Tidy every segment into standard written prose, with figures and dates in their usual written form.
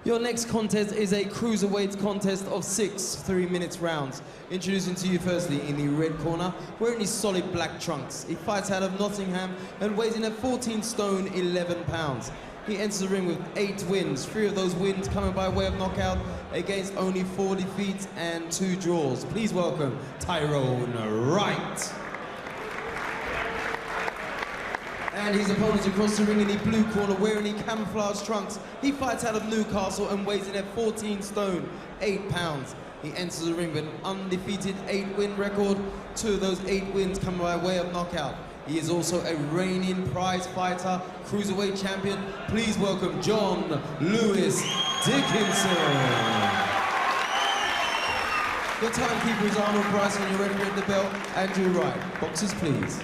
Your next contest is a cruiserweight contest of 6 3-minute rounds. Introducing to you firstly in the red corner, wearing his solid black trunks. He fights out of Nottingham and weighs in at 14 stone 11 pounds. He enters the ring with 8 wins, 3 of those wins coming by way of knockout against only 4 defeats and 2 draws. Please welcome Tyrone Wright. And his opponents across the ring in the blue corner, wearing the camouflage trunks. He fights out of Newcastle and weighs in at 14 stone 8 pounds. He enters the ring with an undefeated 8-win record. 2 of those 8 wins coming by way of knockout. He is also a reigning prize fighter, cruiserweight champion. Please welcome John Lewis Dickinson. Your timekeeper is Arnold Price, and you're ready to get the belt. Andrew Wright. Boxers, please.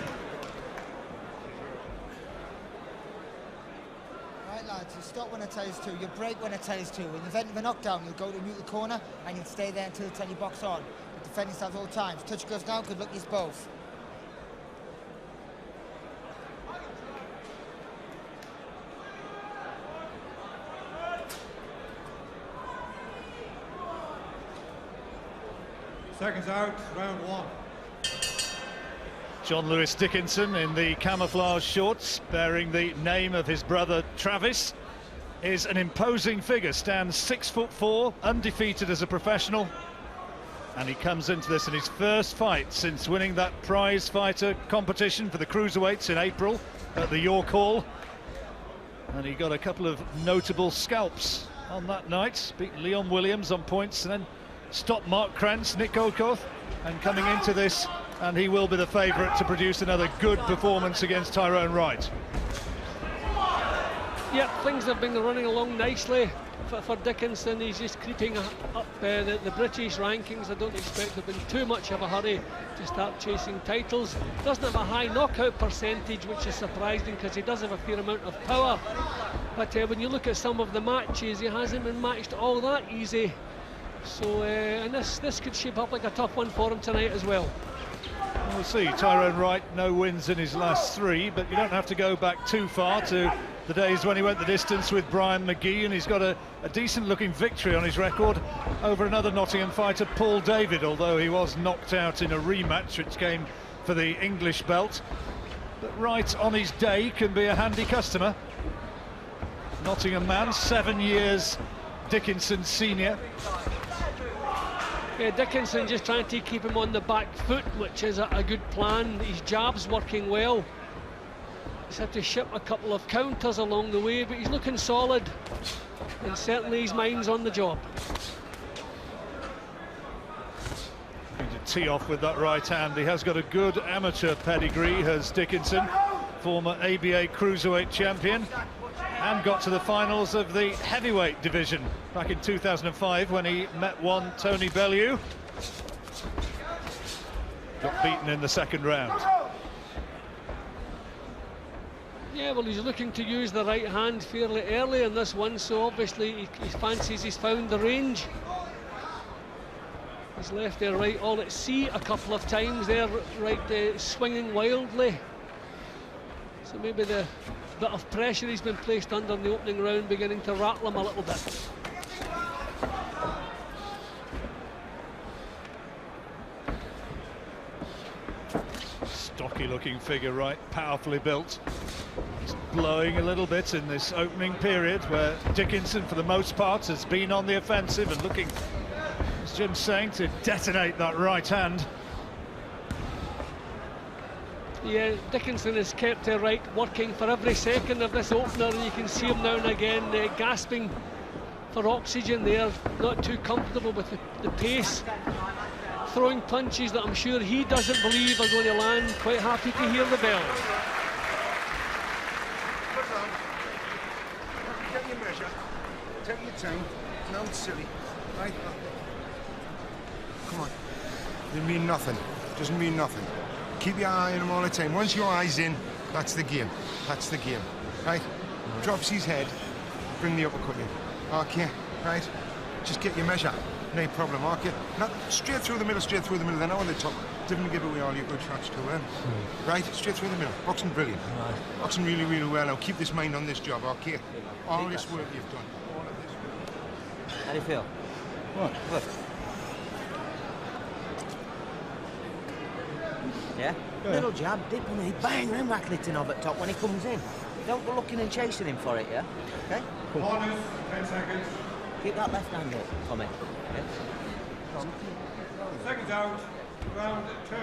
Lads, you stop when I tell you to, you break when I tell you to. In the event of a knockdown, you'll go to mute the corner and you'll stay there until they tell you box on. You defend yourselves all times. Touch gloves now, good luck to you both. Seconds out, round 1. John Lewis Dickinson in the camouflage shorts, bearing the name of his brother Travis, is an imposing figure, stands 6'4", undefeated as a professional, and he comes into this in his first fight since winning that prize fighter competition for the cruiserweights in April at the York Hall, and he got a couple of notable scalps on that night, beat Leon Williams on points and then stopped Mark Krantz, Nick Okoth, and coming into this, and he will be the favourite to produce another good performance against Tyrone Wright. Yeah, things have been running along nicely for Dickinson. He's just creeping up the British rankings. I don't expect to be in too much of a hurry to start chasing titles. Doesn't have a high knockout percentage, which is surprising because he does have a fair amount of power. But when you look at some of the matches, he hasn't been matched all that easy. So, and this could shape up like a tough one for him tonight as well. We'll see. Tyrone Wright, no wins in his last 3, but you don't have to go back too far to the days when he went the distance with Brian McGee, and he's got a decent-looking victory on his record over another Nottingham fighter, Paul David, although he was knocked out in a rematch which came for the English belt. But Wright, on his day, can be a handy customer. Nottingham man, 7 years Dickinson senior. Yeah, Dickinson just trying to keep him on the back foot, which is a good plan. His jab's working well. He's had to ship a couple of counters along the way, but he's looking solid, and certainly his mind's on the job. Going to tee off with that right hand. He has got a good amateur pedigree, has Dickinson, former ABA cruiserweight champion, and got to the finals of the heavyweight division back in 2005 when he met one Tony Bellew. Got beaten in the second round. Yeah, well, he's looking to use the right hand fairly early in this one, so obviously he fancies he's found the range. He's left there right all at sea a couple of times there, right swinging wildly. So maybe the bit of pressure he's been placed under in the opening round beginning to rattle him a little bit. Stocky looking figure, right, powerfully built. He's blowing a little bit in this opening period where Dickinson for the most part has been on the offensive and looking, as Jim's saying, to detonate that right hand. Yeah, Dickinson has kept Wright working for every second of this opener, and you can see him now and again gasping for oxygen there, not too comfortable with the pace, throwing punches that I'm sure he doesn't believe are going to land. Quite happy to hear the bell. Get your measure, take your time, no it's silly, right? Come on, it mean nothing, doesn't mean nothing. Keep your eye on him all the time. Once your eye's in, that's the game. That's the game, right? Drops his head, bring the uppercut in. Okay, right? Just get your measure, no problem, okay? Not straight through the middle, then on the top. Didn't give away all your good shots to him. Right, straight through the middle. Boxing brilliant. Boxing really, really well. Now keep this mind on this job, okay? All this work you've done, all of this work. How do you feel? What? Good. Yeah? Little jab, dip on it, bang, then whack it in over the top when he comes in. Don't go looking and chasing him for it, yeah? Okay? Cool. Corners, 10 seconds. Keep that left hand up for me. Okay? Seconds out. Round 2.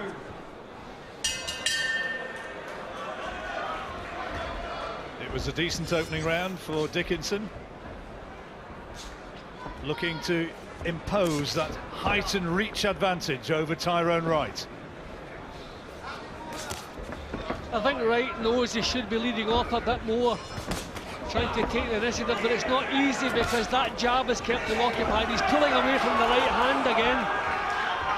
It was a decent opening round for Dickinson, looking to impose that height and reach advantage over Tyrone Wright. I think Wright knows he should be leading off a bit more, trying to take the initiative, but it's not easy because that jab has kept him occupied. He's pulling away from the right hand again,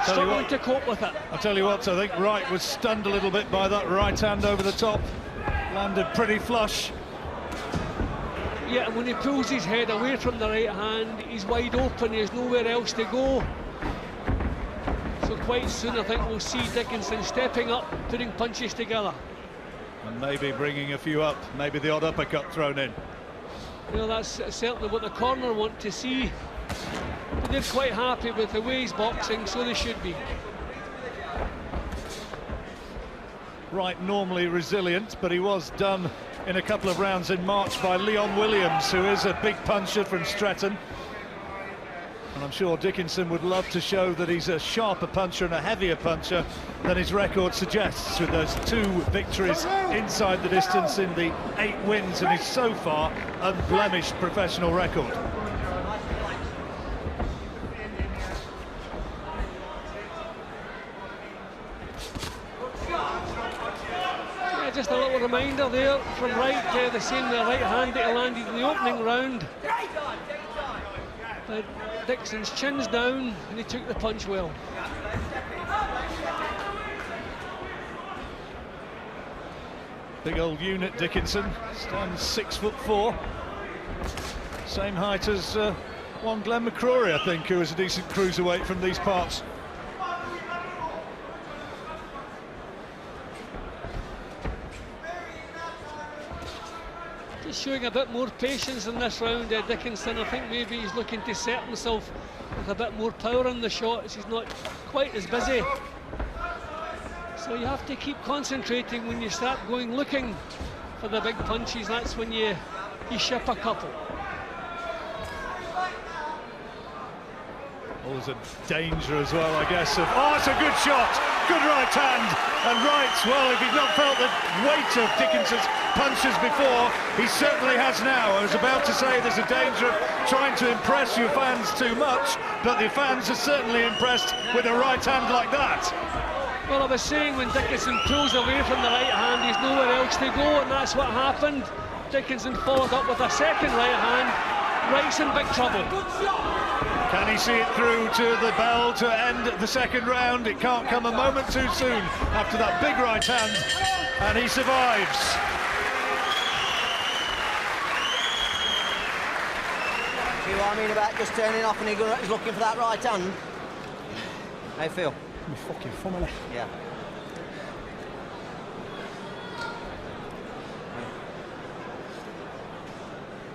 struggling to cope with it. I'll tell you what, I think Wright was stunned a little bit by that right hand over the top. Landed pretty flush. Yeah, and when he pulls his head away from the right hand, he's wide open, he has nowhere else to go. So quite soon I think we'll see Dickinson stepping up, putting punches together. And maybe bringing a few up, maybe the odd uppercut thrown in. You know, that's certainly what the corner want to see. But they're quite happy with the way he's boxing, so they should be. Wright normally resilient, but he was done in a couple of rounds in March by Leon Williams, who is a big puncher from Stretton. And I'm sure Dickinson would love to show that he's a sharper puncher and a heavier puncher than his record suggests, with those 2 victories inside the distance in the 8 wins and his so far unblemished professional record. Yeah, just a little reminder there from Wright, the same right hand that he landed in the opening round. But Dixon's chin's down and he took the punch well. Big old unit, Dickinson, stands 6'4", same height as one Glenn McCrory, I think, who is a decent cruiserweight from these parts. Just showing a bit more patience in this round, Dickinson. I think maybe he's looking to set himself with a bit more power in the shots. He's not quite as busy. So you have to keep concentrating when you start going looking for the big punches. That's when you ship a couple. Always a danger as well, I guess. Oh, it's a good shot! Good right hand! And Wright, well, if he's not felt the weight of Dickinson's punches before, he certainly has now. I was about to say there's a danger of trying to impress your fans too much, but the fans are certainly impressed with a right hand like that. Well, I was saying when Dickinson pulls away from the right hand, he's nowhere else to go, and that's what happened. Dickinson followed up with a second right hand. Wright's in big trouble. Can he see it through to the bell to end the second round? It can't come a moment too soon after that big right hand, and he survives. See what I mean about just turning off and he's looking for that right hand? How you feel? Me fucking family. Yeah.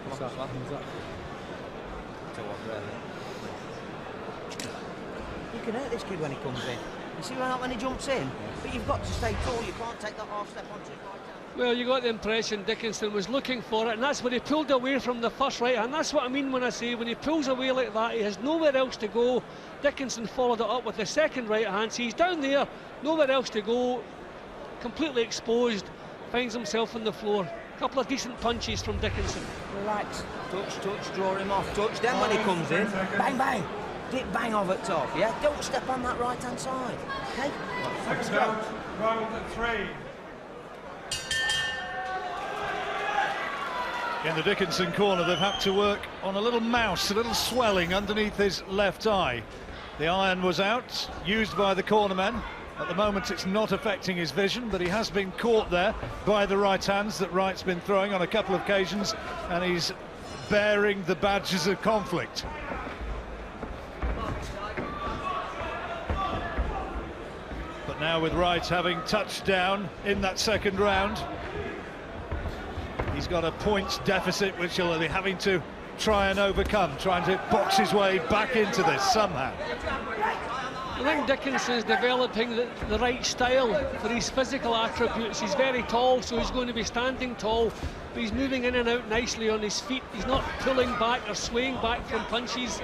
What's that? Who's that? You can hurt this kid when he comes in. You see when he jumps in? But you've got to stay tall, you can't take that half step onto his right hand. Well, you got the impression Dickinson was looking for it, and that's when he pulled away from the first right hand. That's what I mean when I say when he pulls away like that, he has nowhere else to go. Dickinson followed it up with the second right hand, so he's down there, nowhere else to go, completely exposed, finds himself on the floor. A couple of decent punches from Dickinson. Relax, touch, draw him off, touch. Then when he comes in, bang, bang, dip, bang over the top, yeah? Don't step on that right hand side, okay? Seconds out. Round 3. In the Dickinson corner, they've had to work on a little mouse, a little swelling underneath his left eye. The iron was out, used by the cornerman. At the moment, it's not affecting his vision, but he has been caught there by the right hands that Wright's been throwing on a couple of occasions, and he's bearing the badges of conflict. But now with Wright having touched down in that second round, he's got a points deficit which he'll be having to try and overcome, trying to box his way back into this somehow. I think Dickinson's developing the right style for his physical attributes. He's very tall, so he's going to be standing tall, but he's moving in and out nicely on his feet. He's not pulling back or swaying back from punches,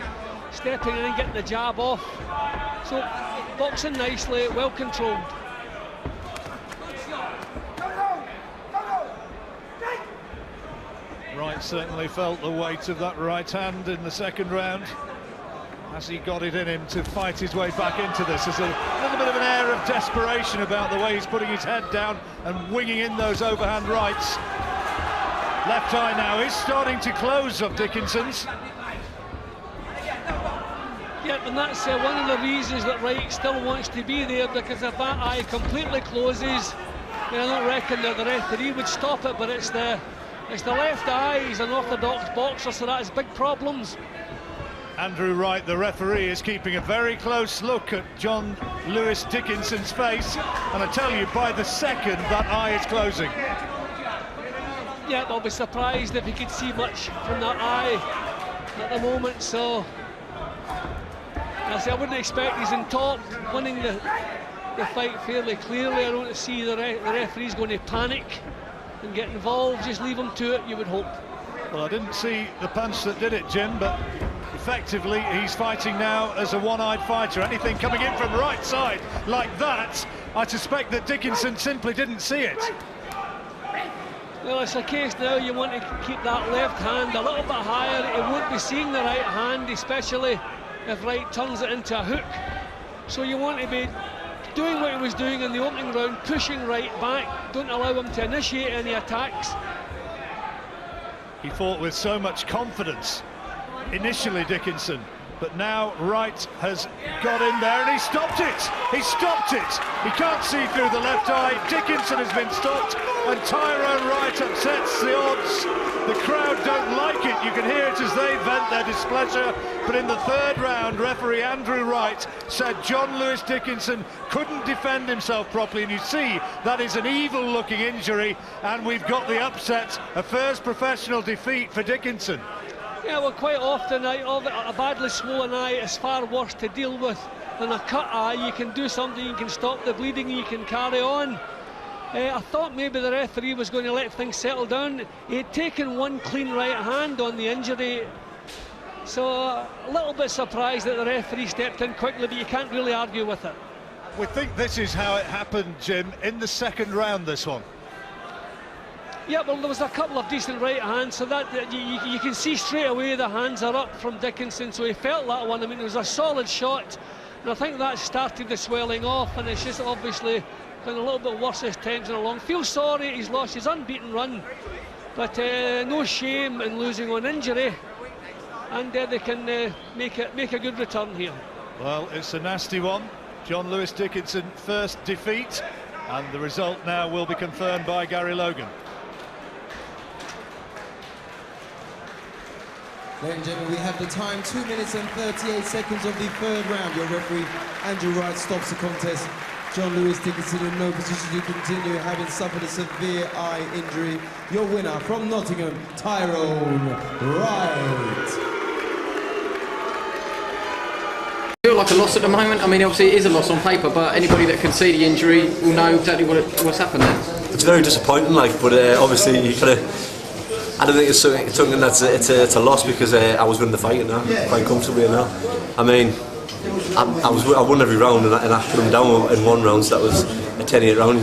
stepping in and getting the jab off. So boxing nicely, well controlled. Wright certainly felt the weight of that right hand in the second round, as he got it in him to fight his way back into this. There's a little bit of an air of desperation about the way he's putting his head down and winging in those overhand rights. Left eye now is starting to close of Dickinson's. Yeah, and that's one of the reasons that Wright still wants to be there, because if that eye completely closes, then I don't reckon that the referee would stop it, but it's the left eye. He's an orthodox boxer, so that has big problems. Andrew Wright, the referee, is keeping a very close look at John Lewis Dickinson's face, and I tell you, by the second, that eye is closing. Yeah, I'll be surprised if he could see much from that eye at the moment, so I wouldn't expect he's in top, winning the fight fairly clearly. I don't see the referee's going to panic and get involved. Just leave him to it, you would hope. Well, I didn't see the punch that did it, Jim, but effectively he's fighting now as a one-eyed fighter. Anything coming in from right side like that, I suspect that Dickinson simply didn't see it. Well, it's a case now you want to keep that left hand a little bit higher. He won't be seeing the right hand, especially if Wright turns it into a hook. So you want to be doing what he was doing in the opening round, pushing Wright back. Don't allow him to initiate any attacks. He fought with so much confidence initially, Dickinson, but now Wright has got in there and he stopped it. He stopped it. He can't see through the left eye. Dickinson has been stopped, and Tyrone Wright upsets the odds. The crowd don't like it. You can hear it as they vent their displeasure. But in the third round, referee Andrew Wright said John Lewis Dickinson couldn't defend himself properly, and you see that is an evil-looking injury, and we've got the upset, a first professional defeat for Dickinson. Yeah, well, quite often a badly swollen eye is far worse to deal with than a cut eye. You can do something, you can stop the bleeding, you can carry on. I thought maybe the referee was going to let things settle down. He had taken one clean right hand on the injury, so a little bit surprised that the referee stepped in quickly, but you can't really argue with it. We think this is how it happened, Jim, in the second round, this one. Yeah, well, there was a couple of decent right hands, so that you can see straight away the hands are up from Dickinson, so he felt that one. I mean, it was a solid shot, and I think that started the swelling off, and it's just obviously been a little bit worse as time's gone along. Feel sorry he's lost his unbeaten run, but no shame in losing on injury, and they can make a good return here. Well, it's a nasty one. John Lewis Dickinson, first defeat, and the result now will be confirmed by Gary Logan. Ladies and gentlemen, we have the time, 2 minutes and 38 seconds of the third round. Your referee, Andrew Wright, stops the contest. John Lewis Dickinson in no position to continue, having suffered a severe eye injury. Your winner from Nottingham, Tyrone Wright. I feel like a loss at the moment. I mean, obviously it is a loss on paper, but anybody that can see the injury will know exactly what's happened there. It's very disappointing, but obviously you kind of. I don't think it's something that's it's a loss, because I was winning the fight quite comfortably now. I mean, I won every round, and I put him down in one round, so that was a 10-8 round,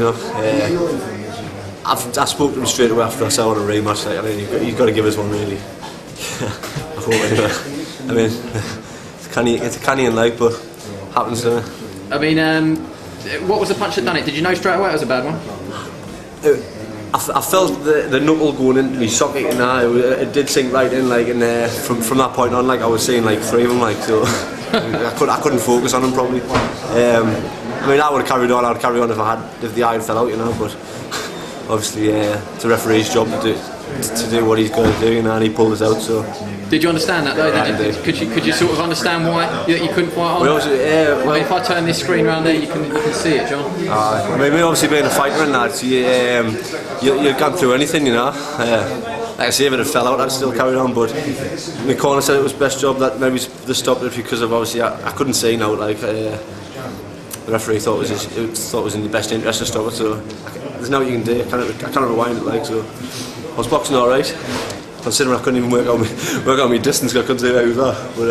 I spoke to him straight away after I saw on a rematch. I mean, he's got to give us one, really. I hope anyway. I mean, it's a canny in life, but happens to me. I mean, what was the punch that done it? Did you know straight away it was a bad one? I felt the knuckle going into my socket, and it did sink right in, and from that point on, I was seeing three of them, so I couldn't focus on them properly. I mean, I would have carried on. I'd carry on if the eye had fell out, but obviously it's a referee's job to do what he's got to do, and he pulled us out. So. Did you understand that though? Could you sort of understand why you couldn't fight on? Well, if I turn this screen around there, you can see it, John. I mean, obviously being a fighter and that, you've gone through anything, like I say, if it had fell out, I'd still carried on. But my corner said it was best job that maybe they stopped it because of obviously I couldn't see now. Like the referee thought it was in the best interest to stop it. So there's no you can do. I can't rewind it. Like so, I was boxing all right. Considering I couldn't even work out my distance, I couldn't see where he was at. But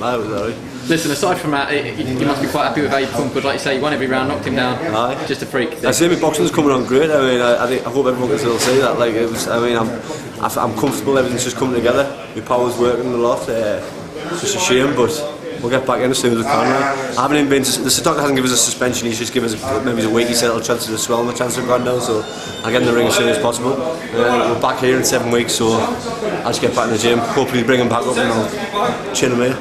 I was all right. Listen, aside from that, you must be quite happy with how you performed, but like you say, you won every round, knocked him down. Aye. Just a freak. I see my boxing's coming on great. I mean, I hope everyone can still see that. Like, it was. I mean, I'm comfortable. Everything's just coming together. My power's working a lot. It's just a shame, but we'll get back in as soon as we can. Like. I haven't even been. The doctor hasn't given us a suspension. He's just given us maybe a week. He said it'll chance to swell my chance of going down. So I'll get in the ring as soon as possible. We're back here in 7 weeks, so I'll just get back in the gym. Hopefully bring him back up and I'll chin him here.